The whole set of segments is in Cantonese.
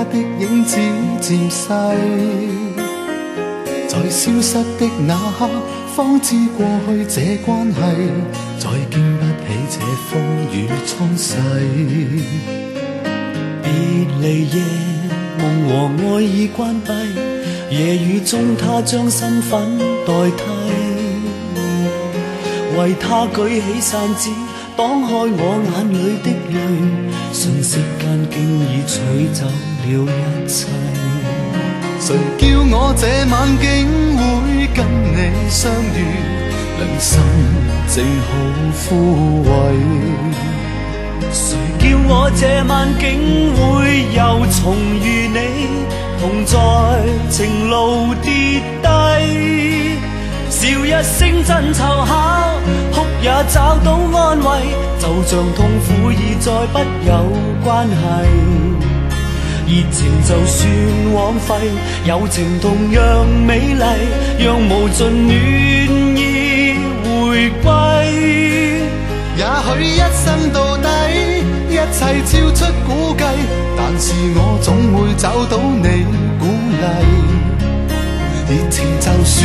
他的影子漸細，在消失的那刻，方知過去這關係再經不起這風雨沖洗。別離夜，夢和愛已關閉，夜雨中他將身份代替，為他舉起傘子擋開我眼裏的淚，瞬息間經已取走了一切。誰叫我這晚竟會跟你相遇，良心正好枯萎。誰叫我這晚竟會又重遇你，同在情路跌低，笑一聲真湊巧，哭也找到安慰，就像痛苦已再不有關係。熱情就算枉費，友情同樣美麗，讓無盡暖意回歸。也許一生到底，一切超出估計，但是我總會找到你鼓勵。熱情就算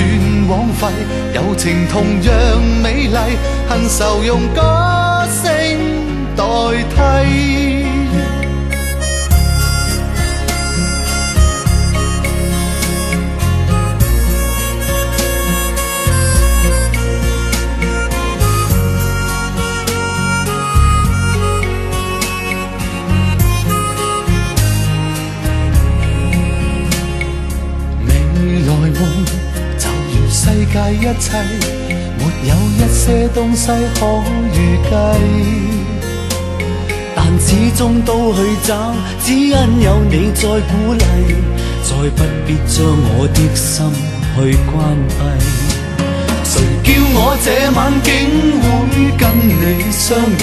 枉費，友情同樣美麗，恨愁用歌聲代替。世界一切沒有一些東西可預計，但始終都去找，只因有你在鼓勵，再不必將我的心去關閉。誰叫我這晚竟會跟你相遇，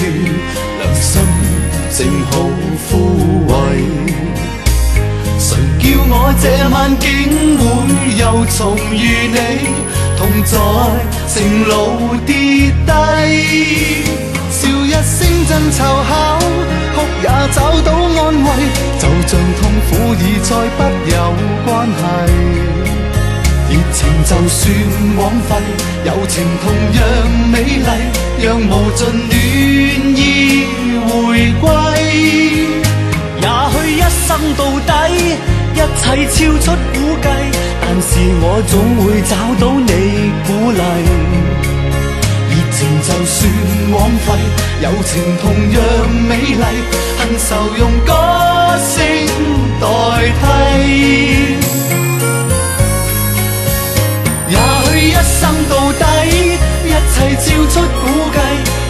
良心正好枯萎。誰叫我這晚竟會又重遇你，同在情路跌低，笑一聲真湊巧，哭也找到安慰，就像痛苦已再不有關係。熱情就算枉費，友情同樣美麗，讓無盡暖意回歸。也許一生到底，一切超出估計，但是我總會找到你鼓勵。熱情就算枉費，友情同樣美麗，恨愁用歌聲代替。也許一生到底，一切超出估計，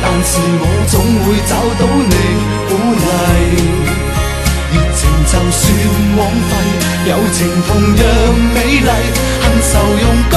但是我總會找到你鼓勵。熱情就算枉費，友情同樣美麗，恨愁用歌